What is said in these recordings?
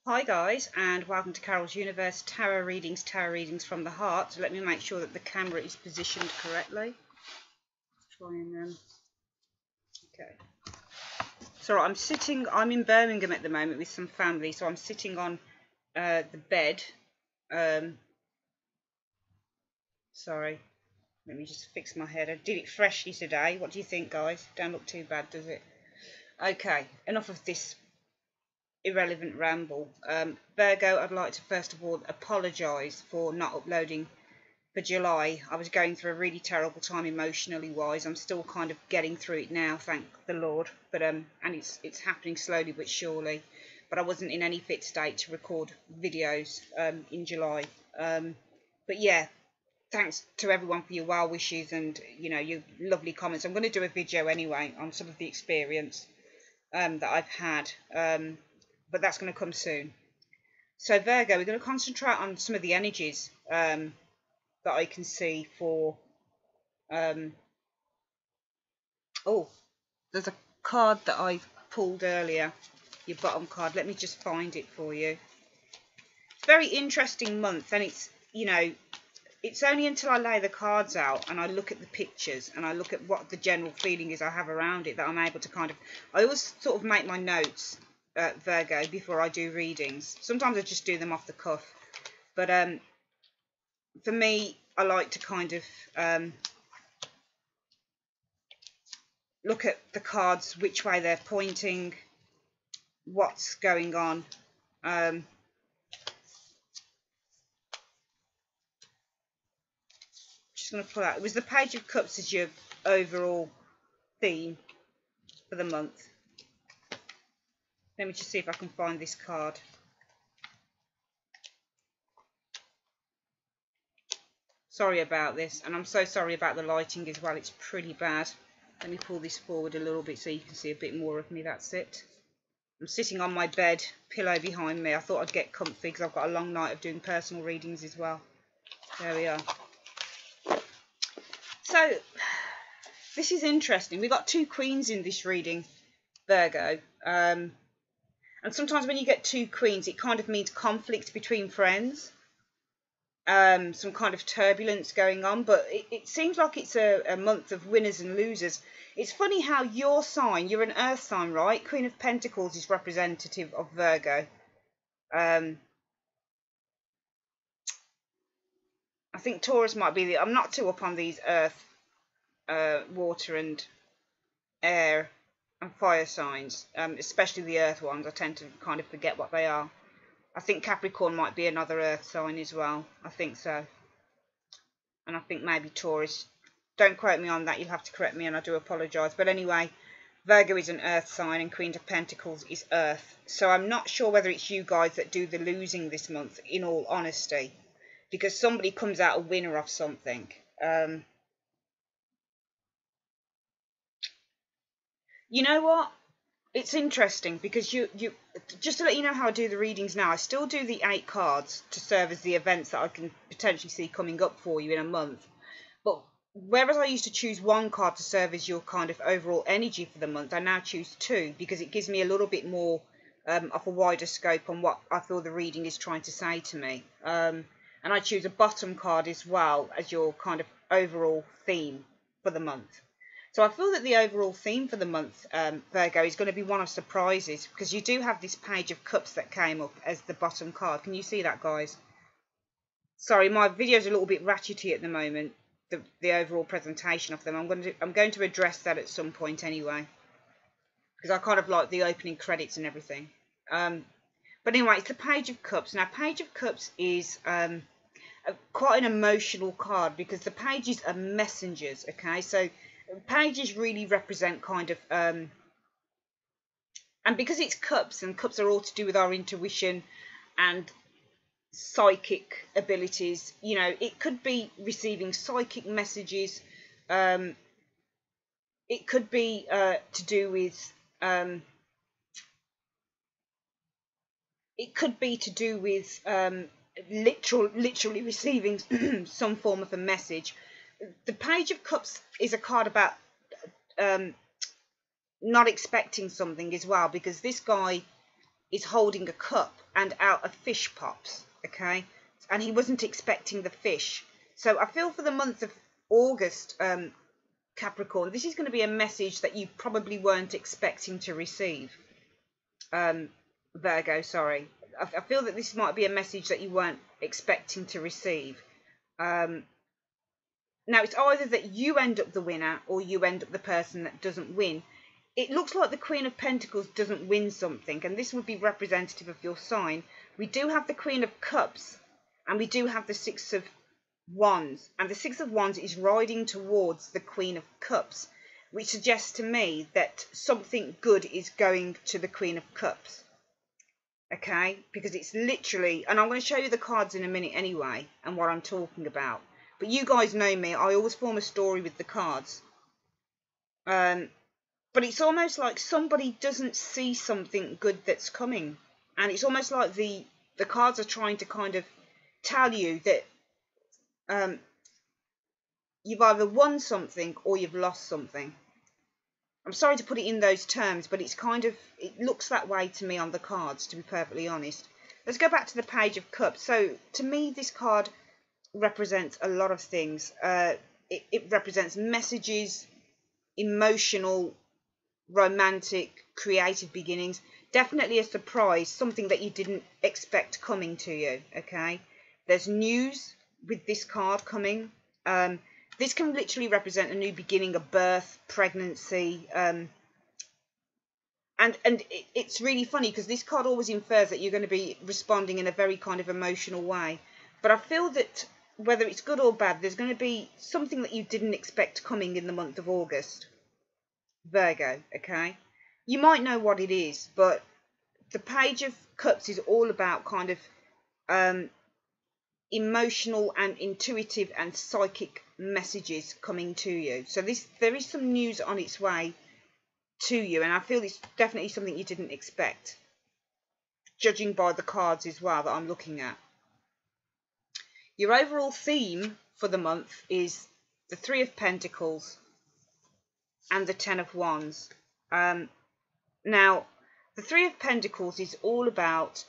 Hi guys, and welcome to Carol's Universe Tarot Readings from the Heart. So let me make sure that the camera is positioned correctly. Try and okay. So I'm in Birmingham at the moment with some family, so I'm sitting on the bed. Sorry, let me just fix my head. I did it freshly today. What do you think, guys? Don't look too bad, does it? Okay, enough of this irrelevant ramble. Virgo, I'd like to first of all apologise for not uploading for July. I was going through a really terrible time emotionally wise. I'm still kind of getting through it now, thank the Lord, but and it's happening slowly but surely. But I wasn't in any fit state to record videos in July. But yeah, thanks to everyone for your well wishes and your lovely comments. I'm going to do a video anyway on some of the experience that I've had, but that's going to come soon. So Virgo, we're going to concentrate on some of the energies that I can see for oh, there's a card that I pulled earlier, your bottom card. Let me just find it for you. It's a very interesting month, and it's it's only until I lay the cards out and I look at the pictures and I look at what the general feeling is I have around it that I'm able to I always sort of make my notes, Virgo, before I do readings. Sometimes I just do them off the cuff, but for me, I like to look at the cards, which way they're pointing, what's going on. Just going to pull out. It was the Page of Cups as your overall theme for the month. Let me just see if I can find this card. Sorry about this, and I'm so sorry about the lighting as well. It's pretty bad. Let me pull this forward a little bit so you can see a bit more of me. That's it. I'm sitting on my bed, pillow behind me. I thought I'd get comfy because I've got a long night of doing personal readings as well. There we are. So, this is interesting. We've got two queens in this reading, Virgo. And sometimes when you get two queens, it kind of means conflict between friends. Some kind of turbulence going on, but it seems like it's a month of winners and losers. It's funny how your sign, you're an earth sign, right? Queen of Pentacles is representative of Virgo. I think Taurus might be I'm not too up on these earth, water and air and fire signs, especially the earth ones. I tend to kind of forget what they are. I think Capricorn might be another earth sign as well. I think so. And I think maybe Taurus. Don't quote me on that. You'll have to correct me, and I do apologise. But anyway, Virgo is an earth sign and Queen of Pentacles is earth. So I'm not sure whether it's you guys that do the losing this month, in all honesty. Because somebody comes out a winner of something. You know what? It's interesting because you just to let you know how I do the readings now, I still do the 8 cards to serve as the events that I can potentially see coming up for you in a month. But whereas I used to choose 1 card to serve as your kind of overall energy for the month, I now choose 2 because it gives me a little bit more of a wider scope on what I feel the reading is trying to say to me. And I choose a bottom card as well as your kind of overall theme for the month. So I feel that the overall theme for the month, Virgo, is going to be one of surprises because you do have this Page of Cups that came up as the bottom card. Can you see that, guys? Sorry, my video's a little bit ratchety at the moment, the overall presentation of them. I'm going to address that at some point anyway because I kind of like the opening credits and everything. But anyway, it's the Page of Cups. Now, Page of Cups is quite an emotional card because the pages are messengers, okay? So pages really represent kind of and because it's cups, and cups are all to do with our intuition and psychic abilities, it could be receiving psychic messages, it could be to do with literally receiving some form of a message. The Page of Cups is a card about not expecting something as well, because this guy is holding a cup and out a fish pops, okay? And he wasn't expecting the fish. So I feel for the month of August, Capricorn, this is going to be a message that you probably weren't expecting to receive. Virgo, sorry. I feel that this might be a message that you weren't expecting to receive. Now, it's either that you end up the winner or you end up the person that doesn't win. It looks like the Queen of Pentacles doesn't win something, and this would be representative of your sign. We do have the Queen of Cups, and we do have the Six of Wands, and the Six of Wands is riding towards the Queen of Cups, which suggests to me that something good is going to the Queen of Cups. Okay, because it's literally, and I'm going to show you the cards in a minute anyway, and what I'm talking about. But you guys know me, I always form a story with the cards. But it's almost like somebody doesn't see something good that's coming. And it's almost like the cards are trying to kind of tell you that you've either won something or you've lost something. I'm sorry to put it in those terms, but it's kind of, it looks that way to me on the cards, to be perfectly honest. Let's go back to the Page of Cups. So, to me, this card represents a lot of things. It represents messages, emotional, romantic, creative beginnings. Definitely a surprise, something that you didn't expect coming to you, okay? There's news with this card coming. This can literally represent a new beginning, a birth, pregnancy, and it's really funny because this card always infers that you're going to be responding in a very kind of emotional way. But I feel that whether it's good or bad, there's going to be something that you didn't expect coming in the month of August, Virgo, okay? You might know what it is, but the Page of Cups is all about kind of emotional and intuitive and psychic messages coming to you. So there is some news on its way to you, and I feel it's definitely something you didn't expect, judging by the cards as well that I'm looking at. Your overall theme for the month is the Three of Pentacles and the Ten of Wands. Now, the Three of Pentacles is all about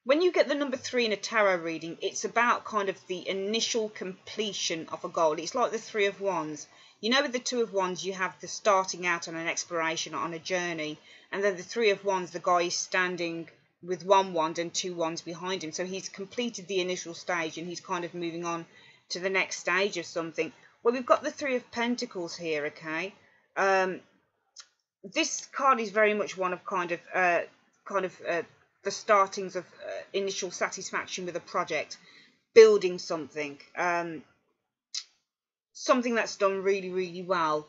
when you get the number 3 in a tarot reading, it's about kind of the initial completion of a goal. It's like the Three of Wands. You know, with the Two of Wands, you have the starting out on an exploration, on a journey. And then the Three of Wands, the guy is standing with one wand and two wands behind him. So he's completed the initial stage and he's kind of moving on to the next stage of something. Well, we've got the Three of Pentacles here, okay? This card is very much one of the startings of initial satisfaction with a project, building something, something that's done really, really well.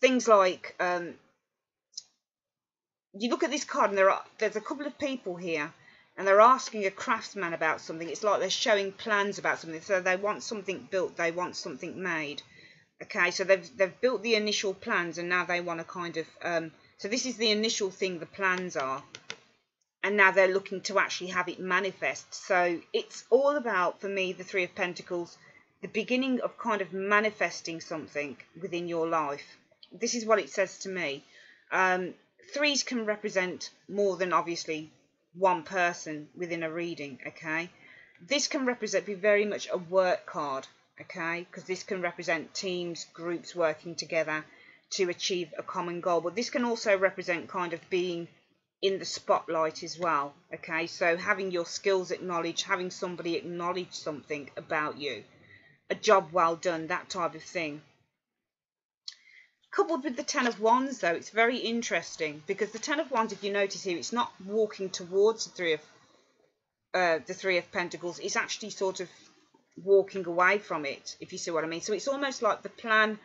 Things like, you look at this card and there's a couple of people here and they're asking a craftsman about something. It's like they're showing plans about something. So they want something built, they want something made. Okay, so they've built the initial plans and now they want to kind of... so this is the initial thing, the plans are, and now they're looking to actually have it manifest. So it's all about, for me, the Three of Pentacles, the beginning of kind of manifesting something within your life. This is what it says to me. Threes can represent more than, obviously, one person within a reading, okay? This can be very much a work card, okay? Because this can represent teams, groups working together to achieve a common goal. But this can also represent kind of being in the spotlight as well, okay? So having your skills acknowledged, having somebody acknowledge something about you, a job well done, that type of thing. Coupled with the Ten of Wands, though, it's very interesting because the Ten of Wands, if you notice here, it's not walking towards the Three of Pentacles. It's actually sort of walking away from it, if you see what I mean. So it's almost like the plan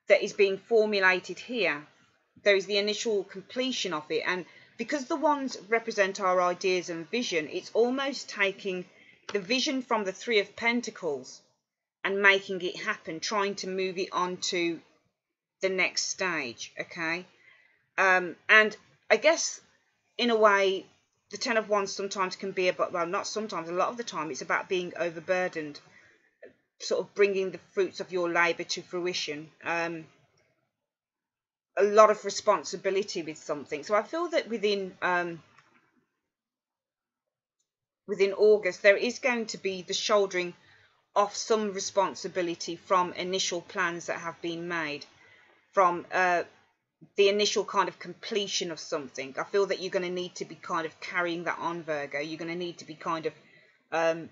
that is being formulated here. There is the initial completion of it, and because the wands represent our ideas and vision, it's almost taking the vision from the Three of Pentacles and making it happen, trying to move it on to the next stage, okay? And I guess, in a way, the Ten of Wands sometimes can be about, well, not sometimes, a lot of the time, it's about being overburdened, sort of bringing the fruits of your labour to fruition. a lot of responsibility with something. So I feel that within August, there is going to be the shouldering off some responsibility from initial plans that have been made, from the initial kind of completion of something. I feel that you're going to need to be kind of carrying that on, Virgo. You're going to need to be kind of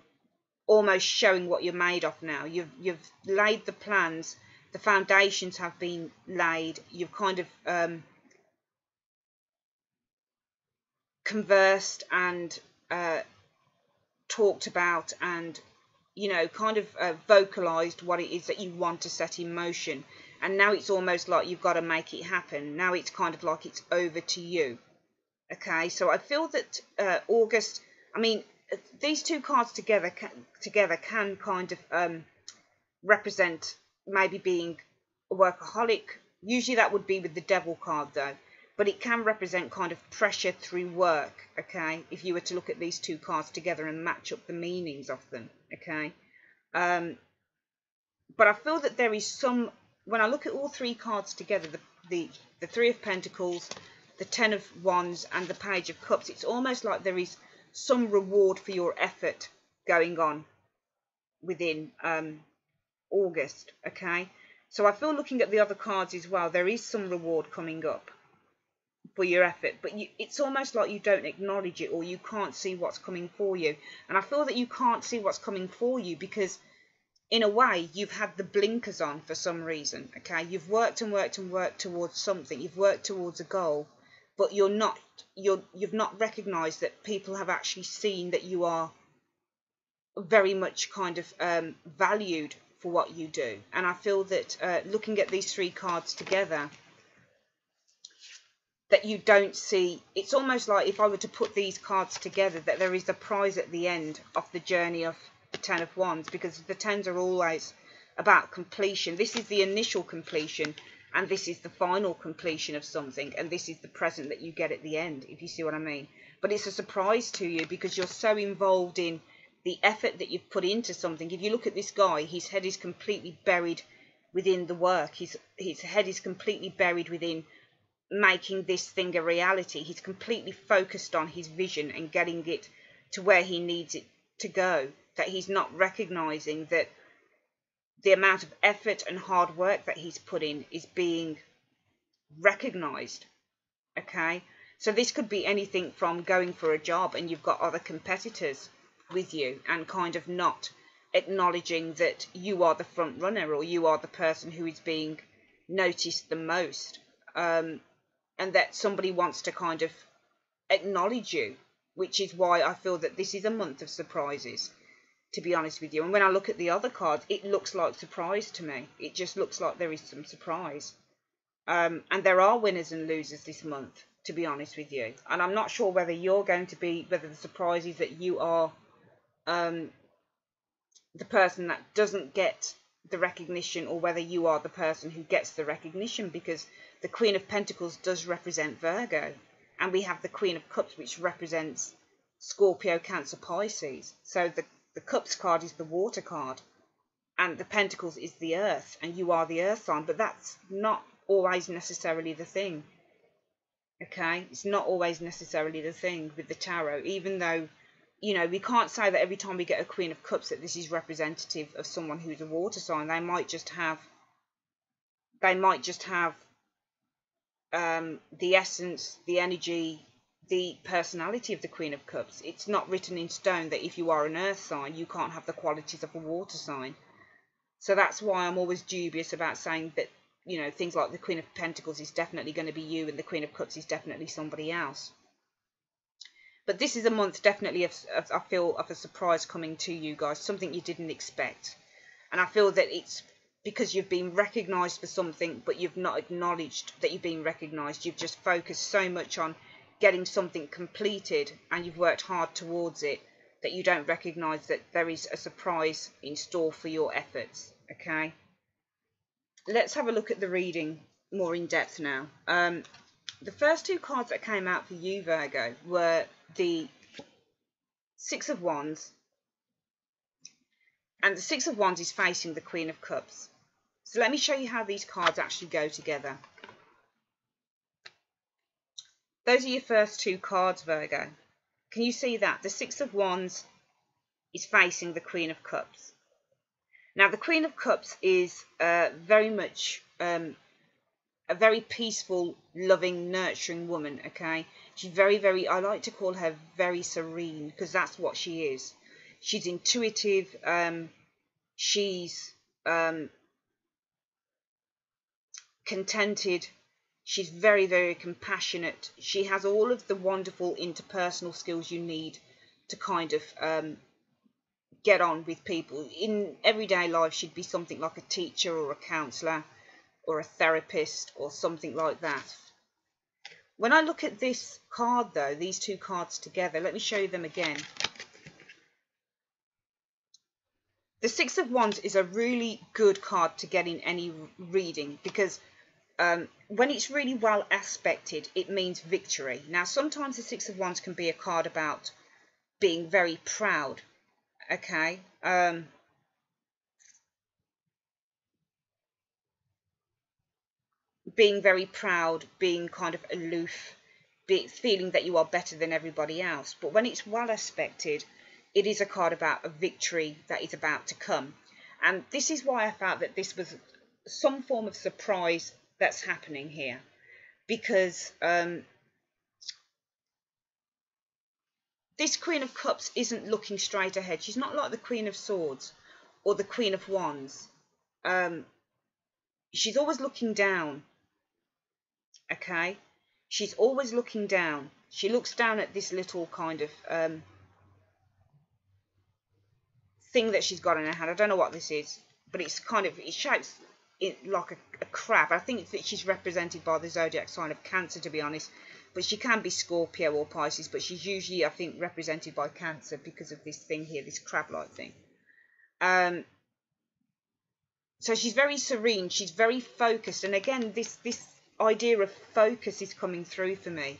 almost showing what you're made of now. You've laid the plans, the foundations have been laid. You've kind of conversed and talked about and, you know, kind of vocalized what it is that you want to set in motion. And now it's almost like you've got to make it happen. Now it's kind of like it's over to you. Okay, so I feel that August, I mean, these two cards together can kind of represent maybe being a workaholic. Usually that would be with the Devil card though. But it can represent kind of pressure through work, okay, if you were to look at these two cards together and match up the meanings of them, okay. But I feel that there is some, when I look at all three cards together, the Three of Pentacles, the Ten of Wands and the Page of Cups, it's almost like there is some reward for your effort going on within August, okay. So I feel, looking at the other cards as well, there is some reward coming up for your effort, but it's almost like you don't acknowledge it, or you can't see what's coming for you. And I feel that you can't see what's coming for you because in a way you've had the blinkers on for some reason, okay. You've worked and worked and worked towards something, you've worked towards a goal, but you've not recognized that people have actually seen that you are very much kind of valued for what you do. And I feel that looking at these three cards together, that you don't see, it's almost like if I were to put these cards together, that there is a prize at the end of the journey of the Ten of Wands, because the Tens are always about completion. This is the initial completion, and this is the final completion of something, and this is the present that you get at the end, if you see what I mean. But it's a surprise to you because you're so involved in the effort that you've put into something. If you look at this guy, his head is completely buried within the work. His head is completely buried within making this thing a reality. He's completely focused on his vision and getting it to where he needs it to go, that he's not recognizing that the amount of effort and hard work that he's put in is being recognized, okay. So this could be anything from going for a job and you've got other competitors with you and kind of not acknowledging that you are the front runner, or you are the person who is being noticed the most, and that somebody wants to kind of acknowledge you, which is why I feel that this is a month of surprises, to be honest with you. And when I look at the other cards, it looks like surprise to me. It just looks like there is some surprise. And there are winners and losers this month, to be honest with you. And I'm not sure whether you're going to be, whether the surprise is that you are the person that doesn't get the recognition, or whether you are the person who gets the recognition, because the Queen of Pentacles does represent Virgo, and we have the Queen of Cups, which represents Scorpio, Cancer, Pisces. So the Cups card is the water card, and the Pentacles is the earth, and you are the earth sign. But that's not always necessarily the thing, okay. It's not always necessarily the thing with the tarot, even though, you know, we can't say that every time we get a Queen of Cups that this is representative of someone who's a water sign. They might just have the essence, the energy, the personality of the Queen of Cups. It's not written in stone that if you are an earth sign, you can't have the qualities of a water sign. So that's why I'm always dubious about saying that, you know, things like the Queen of Pentacles is definitely going to be you and the Queen of Cups is definitely somebody else. But this is a month definitely I feel of a surprise coming to you guys, something you didn't expect. And I feel that it's because you've been recognised for something, but you've not acknowledged that you've been recognised. You've just focused so much on getting something completed, and you've worked hard towards it, that you don't recognise that there is a surprise in store for your efforts, okay? Let's have a look at the reading more in depth now. The first two cards that came out for you, Virgo, were the Six of Wands, and the Six of Wands is facing the Queen of Cups. So let me show you how these cards actually go together. Those are your first two cards, Virgo. Can you see that? The Six of Wands is facing the Queen of Cups. Now, the Queen of Cups is very much a very peaceful, loving, nurturing woman, okay? She's very, very, I like to call her very serene, because that's what she is. She's intuitive. She's contented. She's very, very compassionate. She has all of the wonderful interpersonal skills you need to kind of get on with people. In everyday life, she'd be something like a teacher or a counsellor or a therapist or something like that. When I look at this card, though, these two cards together, let me show you them again. The Six of Wands is a really good card to get in any reading, because when it's really well aspected, it means victory. Now, sometimes the Six of Wands can be a card about being very proud, okay? Being very proud, being kind of aloof, feeling that you are better than everybody else. But when it's well aspected, it is a card about a victory that is about to come. And this is why I felt that this was some form of surprise that's happening here. Because this Queen of Cups isn't looking straight ahead. She's not like the Queen of Swords or the Queen of Wands. She's always looking down. Okay? She's always looking down. She looks down at this little kind of thing that she's got in her hand. I don't know what this is, but it's kind of, it shapes it like a crab. I think that she's represented by the zodiac sign of Cancer, to be honest, but she can be Scorpio or Pisces, but she's usually, I think, represented by Cancer because of this thing here, this crab-like thing. So she's very serene, she's very focused, and again, this idea of focus is coming through for me.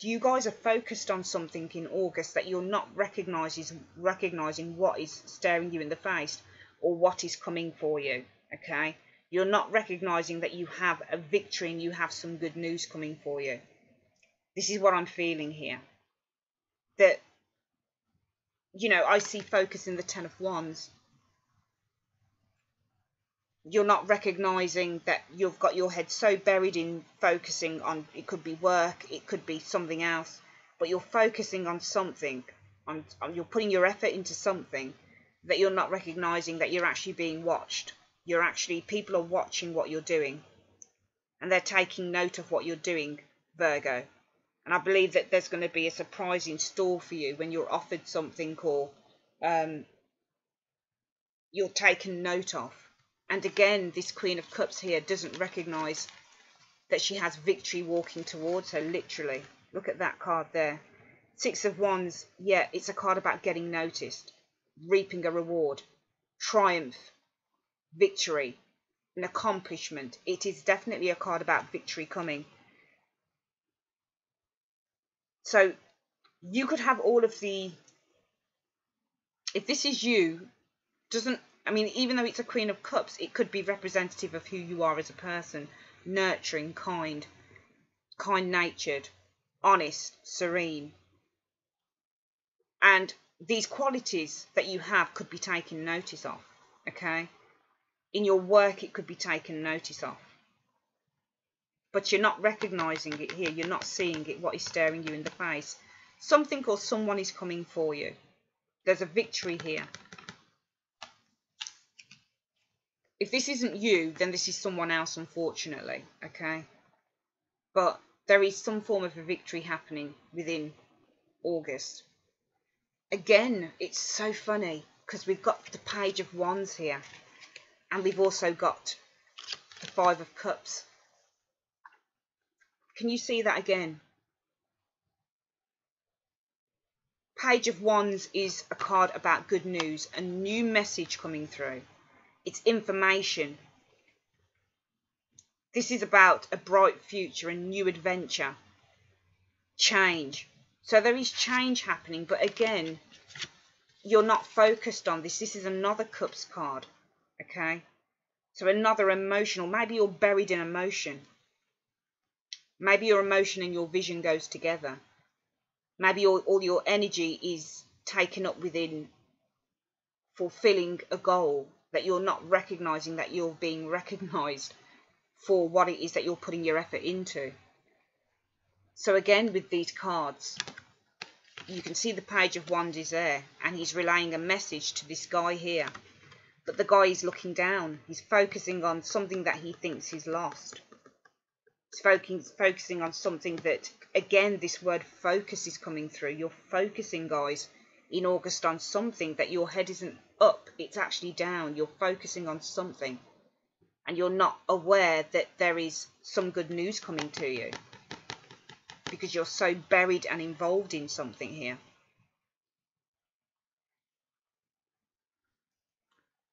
You guys are focused on something in August that you're not recognizing what is staring you in the face or what is coming for you, okay? You're not recognizing that you have a victory and you have some good news coming for you. This is what I'm feeling here. That, you know, I see focus in the Ten of Wands. You're not recognizing that you've got your head so buried in focusing on, it could be work, it could be something else, but you're focusing on something, you're putting your effort into something that you're not recognizing that you're actually being watched. People are watching what you're doing, and they're taking note of what you're doing, Virgo. And I believe that there's going to be a surprise in store for you when you're offered something or you're taken note of. And again, this Queen of Cups here doesn't recognise that she has victory walking towards her, literally. Look at that card there. Six of Wands, yeah, it's a card about getting noticed, reaping a reward, triumph, victory, an accomplishment. It is definitely a card about victory coming. So you could have all of the... If this is you, I mean, even though it's a Queen of Cups, it could be representative of who you are as a person. Nurturing, kind, kind-natured, honest, serene. And these qualities that you have could be taken notice of, okay? In your work, it could be taken notice of. But you're not recognising it here. You're not seeing it, what is staring you in the face. Something or someone is coming for you. There's a victory here. If this isn't you, then this is someone else, unfortunately, okay? But there is some form of a victory happening within August. Again, it's so funny because we've got the Page of Wands here, and we've also got the Five of Cups. Can you see that again? Page of Wands is a card about good news, a new message coming through. It's information. This is about a bright future, a new adventure, change. So there is change happening, but again, you're not focused on this. This is another Cups card, okay? So another emotional, maybe you're buried in emotion. Maybe your emotion and your vision goes together. Maybe all your energy is taken up within fulfilling a goal, that you're not recognizing that you're being recognized for what it is that you're putting your effort into. So again, with these cards, you can see the Page of Wands is there, and he's relaying a message to this guy here. But the guy is looking down. He's focusing on something that he thinks he's lost. He's focusing on something that, again, this word focus is coming through. You're focusing, guys, in August on something that your head isn't up. It's actually down. You're focusing on something. And you're not aware that there is some good news coming to you, because you're so buried and involved in something here.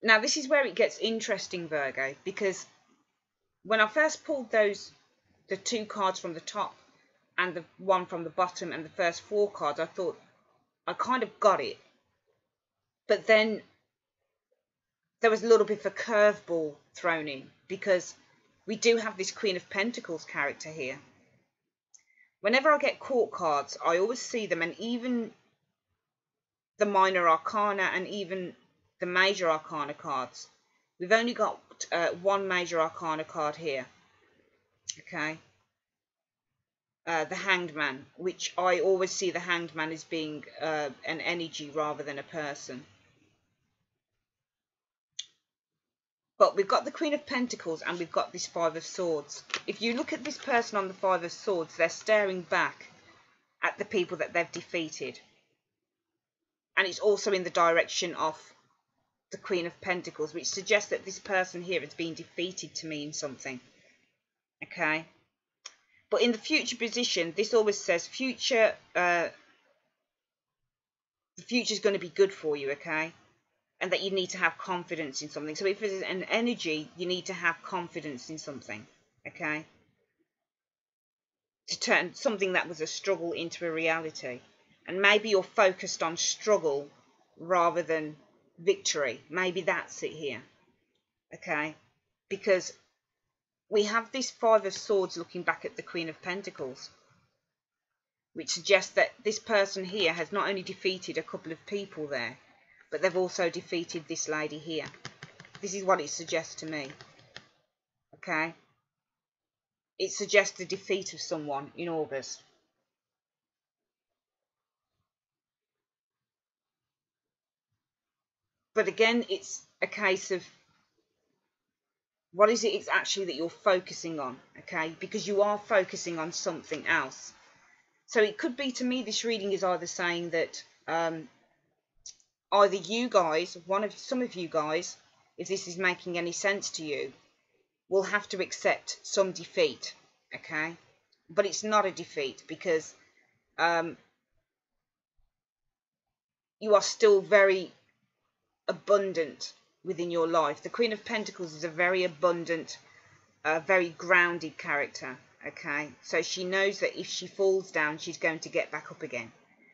Now, this is where it gets interesting, Virgo, because when I first pulled the 2 cards from the top and the one from the bottom and the first 4 cards, I thought I kind of got it. But then there was a little bit of a curveball thrown in, because we do have this Queen of Pentacles character here. Whenever I get court cards, I always see them, and even the minor arcana and even the major arcana cards. We've only got one major arcana card here. Okay. The Hanged Man, which I always see the Hanged Man as being an energy rather than a person. But we've got the Queen of Pentacles and we've got this 5 of Swords. If you look at this person on the 5 of Swords, they're staring back at the people that they've defeated. And it's also in the direction of the Queen of Pentacles, which suggests that this person here has been defeated to mean something. Okay. But in the future position, this always says the future's going to be good for you, okay? And that you need to have confidence in something. So if there's an energy, you need to have confidence in something, okay? To turn something that was a struggle into a reality. And maybe you're focused on struggle rather than victory. Maybe that's it here, okay? Because we have this 5 of Swords looking back at the Queen of Pentacles, which suggests that this person here has not only defeated a couple of people there, but they've also defeated this lady here. This is what it suggests to me. Okay? It suggests the defeat of someone in August. But again, it's a case of what is it actually that you're focusing on, okay? Because you are focusing on something else. So it could be, to me, this reading is either saying that either you guys, some of you guys, if this is making any sense to you, will have to accept some defeat, okay? But it's not a defeat, because you are still very abundant within your life. The Queen of Pentacles is a very abundant, very grounded character, okay? So she knows that if she falls down, she's going to get back up again.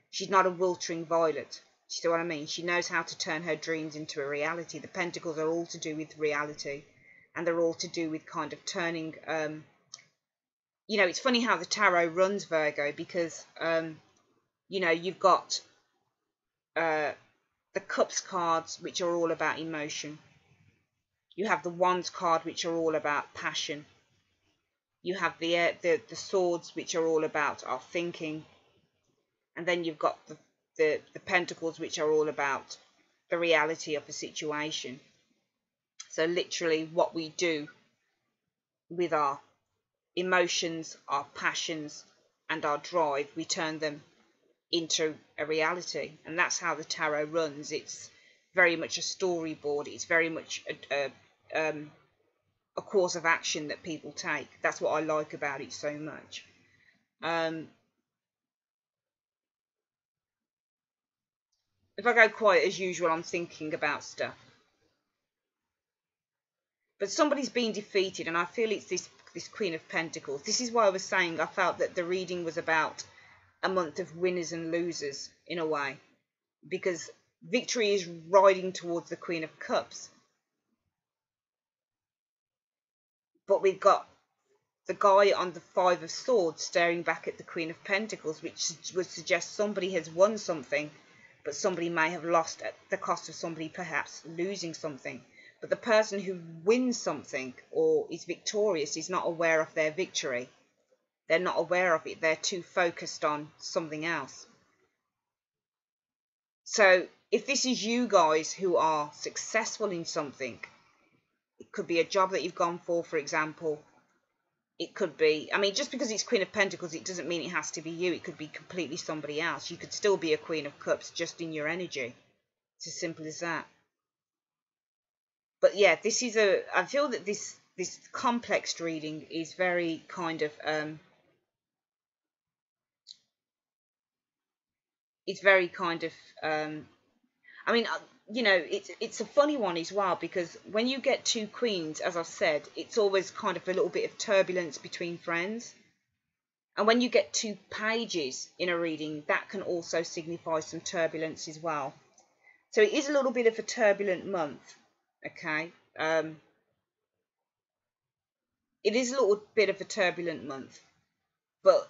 She's not a wilting violet. You see what I mean? She knows how to turn her dreams into a reality. The Pentacles are all to do with reality, and they're all to do with kind of turning, you know, it's funny how the tarot runs, Virgo, because, you know, you've got the Cups cards, which are all about emotion. You have the Wands card, which are all about passion. You have the Swords, which are all about our thinking. And then you've got the Pentacles, which are all about the reality of the situation. So literally what we do with our emotions, our passions, and our drive, we turn them into a reality. And that's how the tarot runs. It's very much a storyboard. It's very much a course of action that people take. That's what I like about it so much. If I go quiet as usual, I'm thinking about stuff. But somebody's been defeated, and I feel it's this Queen of Pentacles. This is why I was saying I felt that the reading was about a month of winners and losers, in a way. Because victory is riding towards the Queen of Cups. But we've got the guy on the Five of Swords staring back at the Queen of Pentacles, which would suggest somebody has won something, but somebody may have lost at the cost of somebody perhaps losing something. But the person who wins something or is victorious is not aware of their victory. They're not aware of it. They're too focused on something else. So if this is you guys who are successful in something, it could be a job that you've gone for example. It could be, I mean, just because it's Queen of Pentacles, it doesn't mean it has to be you. It could be completely somebody else. You could still be a Queen of Cups just in your energy. It's as simple as that. But yeah, this is I feel that this complex reading is very kind of, it's very kind of, I mean, you know, it's a funny one as well, because when you get two queens, as I've said, it's always kind of a little bit of turbulence between friends. And when you get two pages in a reading, that can also signify some turbulence as well. So it is a little bit of a turbulent month, okay? It is a little bit of a turbulent month, but,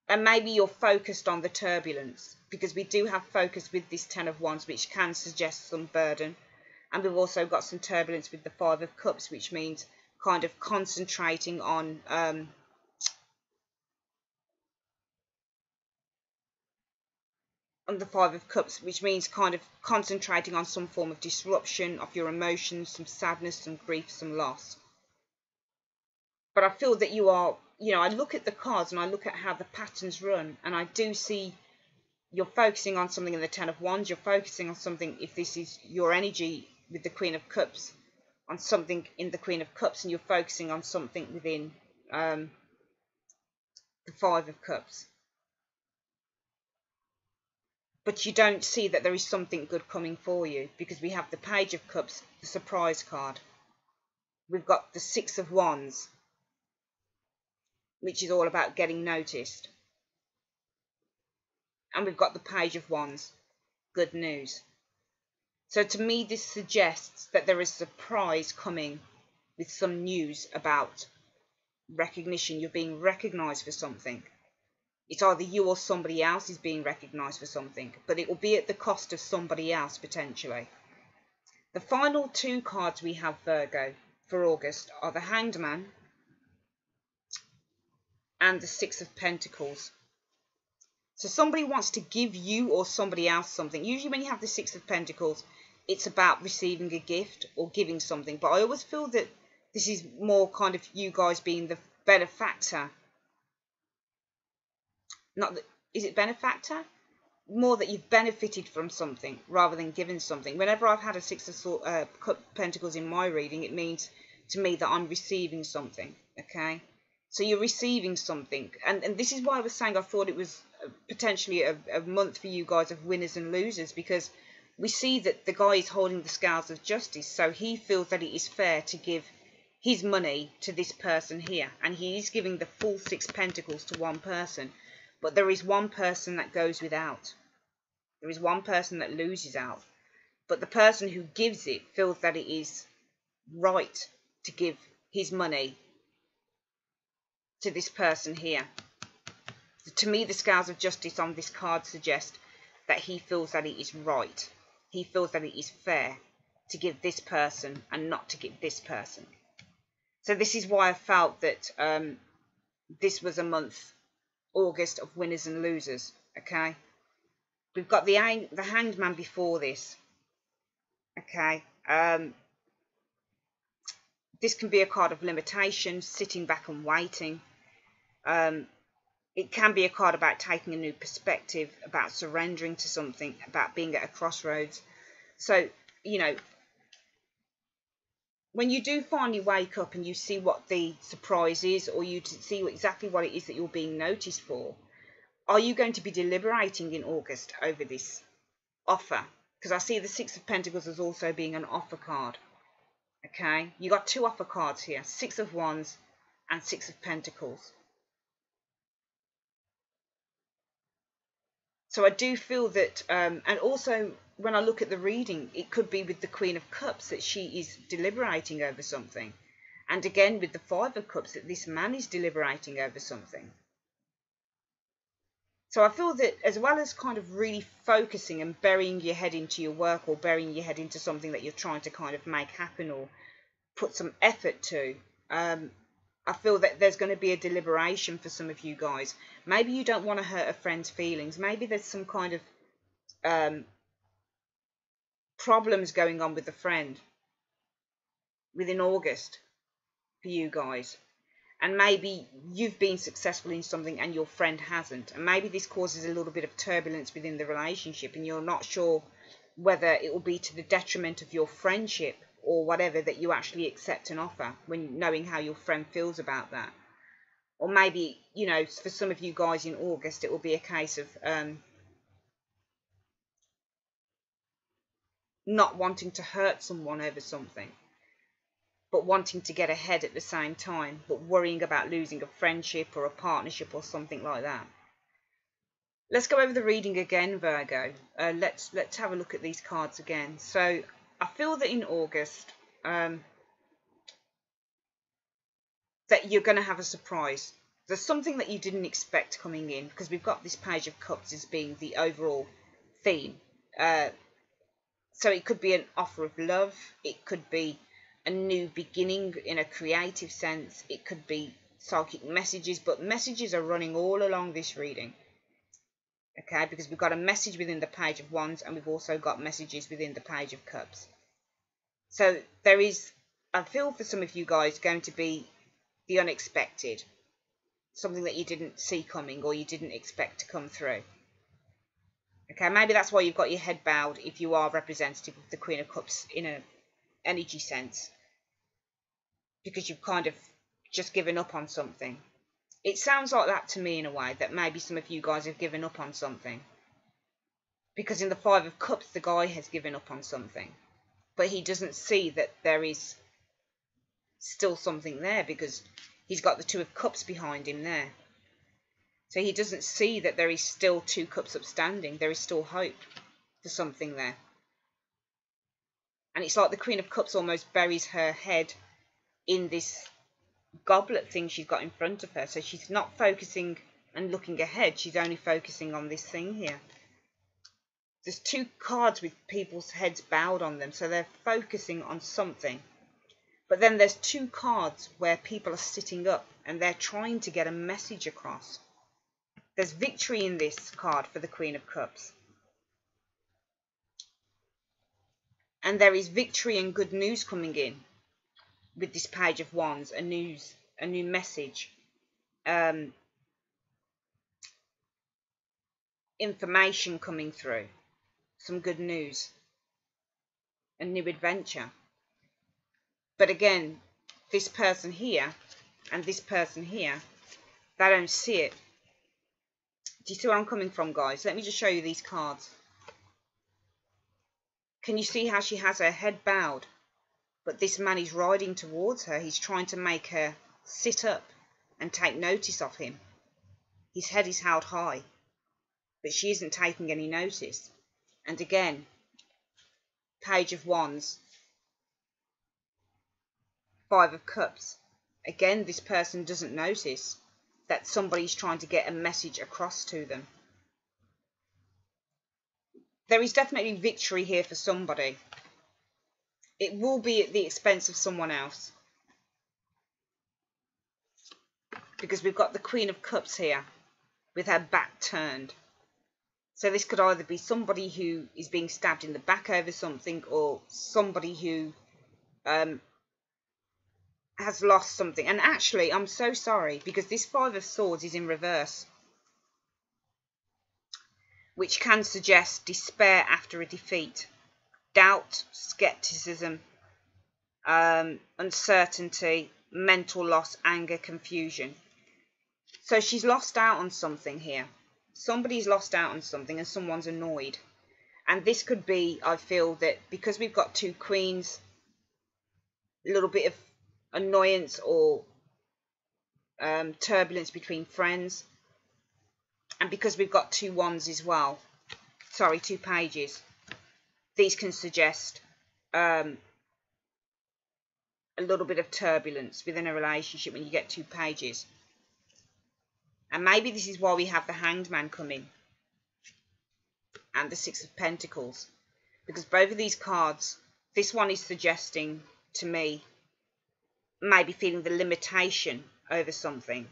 and maybe you're focused on the turbulence, because we do have focus with this Ten of Wands, which can suggest some burden. And we've also got some turbulence with the Five of Cups, which means kind of concentrating on the Five of Cups, which means kind of concentrating on some form of disruption of your emotions, some sadness, some grief, some loss. But I feel that you are, you know, I look at the cards and I look at how the patterns run, and I do see you're focusing on something in the Ten of Wands. You're focusing on something, if this is your energy with the Queen of Cups, on something in the Queen of Cups, and you're focusing on something within the Five of Cups. But you don't see that there is something good coming for you, because we have the Page of Cups, the surprise card. We've got the Six of Wands, which is all about getting noticed. And we've got the Page of Wands, good news. So to me, this suggests that there is a surprise coming with some news about recognition. You're being recognised for something. It's either you or somebody else is being recognised for something, but it will be at the cost of somebody else potentially. The final two cards we have, Virgo, for August are the Hanged Man and the Six of Pentacles. So somebody wants to give you or somebody else something. Usually when you have the Six of Pentacles, it's about receiving a gift or giving something. But I always feel that this is more kind of you guys being the benefactor. Not that, is it benefactor? More that you've benefited from something rather than given something. Whenever I've had a Six of Pentacles in my reading, it means to me that I'm receiving something, okay? So you're receiving something. And this is why I was saying I thought it was potentially a month for you guys of winners and losers, because we see that the guy is holding the scales of justice. So he feels that it is fair to give his money to this person here. And he is giving the full Six Pentacles to one person. But there is one person that goes without. There is one person that loses out. But the person who gives it feels that it is right to give his money to this person here. To me, the scales of justice on this card suggest that he feels that it is right. He feels that it is fair to give this person and not to give this person. So this is why I felt that this was a month, August, of winners and losers, okay? We've got the Hanged Man before this, okay? This can be a card of limitation, sitting back and waiting. It can be a card about taking a new perspective, about surrendering to something, about being at a crossroads. So, you know, when you do finally wake up and you see what the surprise is, or you see exactly what it is that you're being noticed for, are you going to be deliberating in August over this offer? Because I see the Six of Pentacles as also being an offer card. Okay, you got two offer cards here, Six of Wands and Six of Pentacles. So I do feel that, and also when I look at the reading, it could be with the Queen of Cups that she is deliberating over something. And again, with the Five of Cups, that this man is deliberating over something. So I feel that as well as kind of really focusing and burying your head into your work, or burying your head into something that you're trying to kind of make happen or put some effort to, I feel that there's going to be a deliberation for some of you guys. Maybe you don't want to hurt a friend's feelings. Maybe there's some kind of problems going on with a friend within August for you guys. And maybe you've been successful in something and your friend hasn't. And maybe this causes a little bit of turbulence within the relationship, and you're not sure whether it will be to the detriment of your friendship or whatever that you actually accept an offer, when knowing how your friend feels about that. Or maybe, you know, for some of you guys in August, it will be a case of not wanting to hurt someone over something, but wanting to get ahead at the same time, but worrying about losing a friendship or a partnership or something like that. Let's go over the reading again, Virgo. Let's have a look at these cards again. So I feel that in August, that you're going to have a surprise. There's something that you didn't expect coming in, because we've got this Page of Cups as being the overall theme. So it could be an offer of love. It could be a new beginning in a creative sense. It could be psychic messages, but messages are running all along this reading. Okay, because we've got a message within the Page of Wands, and we've also got messages within the Page of Cups. So there is, I feel for some of you guys, going to be the unexpected. Something that you didn't see coming, or you didn't expect to come through. Okay, maybe that's why you've got your head bowed if you are representative of the Queen of Cups in an energy sense. Because you've kind of just given up on something. It sounds like that to me in a way, that maybe some of you guys have given up on something. Because in the Five of Cups, the guy has given up on something. But he doesn't see that there is still something there, because he's got the Two of Cups behind him there. So he doesn't see that there is still two cups upstanding. There is still hope for something there. And it's like the Queen of Cups almost buries her head in this goblet thing she's got in front of her. So she's not focusing and looking ahead. She's only focusing on this thing here. There's two cards with people's heads bowed on them. So they're focusing on something. But then there's two cards where people are sitting up and they're trying to get a message across. There's victory in this card for the Queen of Cups. And there is victory and good news coming in with this Page of Wands, a new message, information coming through, some good news, a new adventure. But again, this person here and this person here, they don't see it. Do you see where I'm coming from, guys? Let me just show you these cards. Can you see how she has her head bowed? But this man is riding towards her. He's trying to make her sit up and take notice of him. His head is held high, but she isn't taking any notice. And again, Page of Wands, Five of Cups. Again, this person doesn't notice that somebody's trying to get a message across to them. There is definitely victory here for somebody. It will be at the expense of someone else. Because we've got the Queen of Cups here with her back turned. So this could either be somebody who is being stabbed in the back over something, or somebody who has lost something. And actually, I'm so sorry, because this Five of Swords is in reverse, which can suggest despair after a defeat, doubt, skepticism, uncertainty, mental loss, anger, confusion. So she's lost out on something here. Somebody's lost out on something and someone's annoyed. And this could be, I feel, that because we've got two queens, a little bit of annoyance or turbulence between friends. And because we've got two wands as well, sorry, two pages, these can suggest a a little bit of turbulence within a relationship when you get 2 pages. And maybe this is why we have the Hanged Man coming and the 6 of Pentacles, because both of these cards, this one is suggesting to me maybe feeling the limitation over something.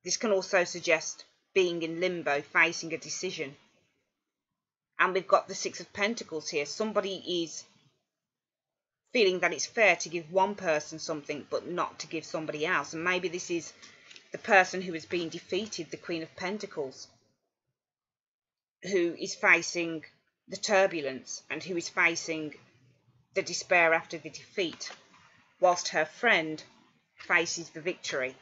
This can also suggest being in limbo, facing a decision. And we've got the 6 of Pentacles here. Somebody is feeling that it's fair to give one person something but not to give somebody else. And maybe this is the person who has been defeated, the Queen of Pentacles, who is facing the turbulence and who is facing the despair after the defeat, whilst her friend faces the victory.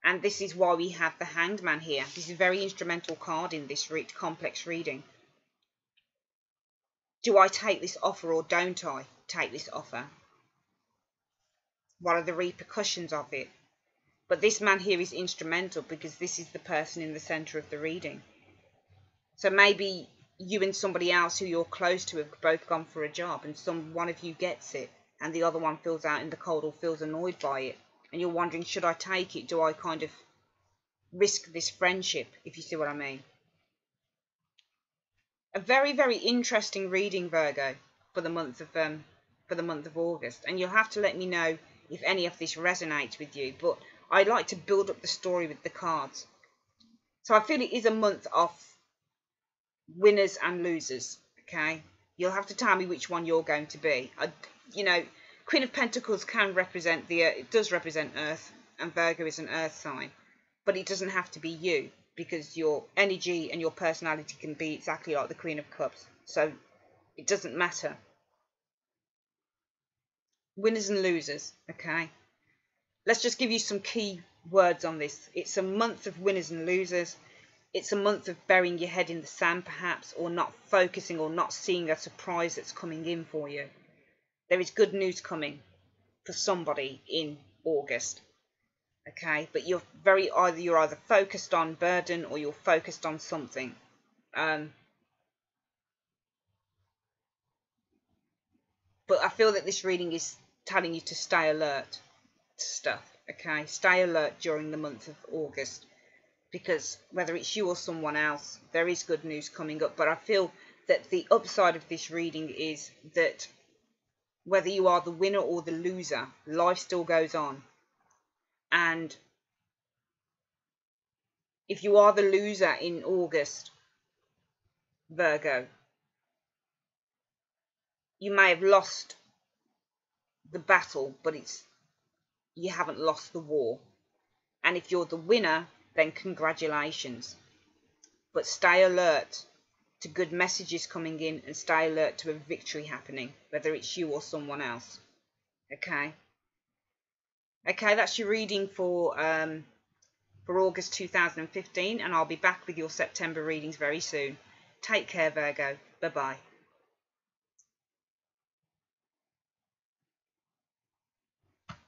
And this is why we have the Hanged Man here. This is a very instrumental card in this complex reading. Do I take this offer or don't I take this offer? What are the repercussions of it? But this man here is instrumental because this is the person in the centre of the reading. So maybe you and somebody else who you're close to have both gone for a job, and one of you gets it and the other one feels out in the cold or feels annoyed by it. And you're wondering, should I take it? Do I kind of risk this friendship, if you see what I mean? A very, very interesting reading, Virgo, for the month of August. And you'll have to let me know if any of this resonates with you. But I like to build up the story with the cards. So I feel it is a month of winners and losers, okay? You'll have to tell me which one you're going to be. You know, Queen of Pentacles can represent it does represent Earth, and Virgo is an Earth sign, but it doesn't have to be you, because your energy and your personality can be exactly like the Queen of Cups, so it doesn't matter. Winners and losers, okay? Let's just give you some key words on this. It's a month of winners and losers. It's a month of burying your head in the sand, perhaps, or not focusing or not seeing a surprise that's coming in for you. There is good news coming for somebody in August, okay? But you're either focused on burden or you're focused on something. But I feel that this reading is telling you to stay alert to stuff, okay? Stay alert during the month of August, because whether it's you or someone else, there is good news coming up. But I feel that the upside of this reading is that whether you are the winner or the loser, life still goes on. And if you are the loser in August, Virgo, you may have lost the battle, but you haven't lost the war. And if you're the winner, then congratulations. But stay alert to good messages coming in, and stay alert to a victory happening, whether it's you or someone else. Okay? Okay, that's your reading for August 2015, and I'll be back with your September readings very soon. Take care, Virgo. Bye-bye.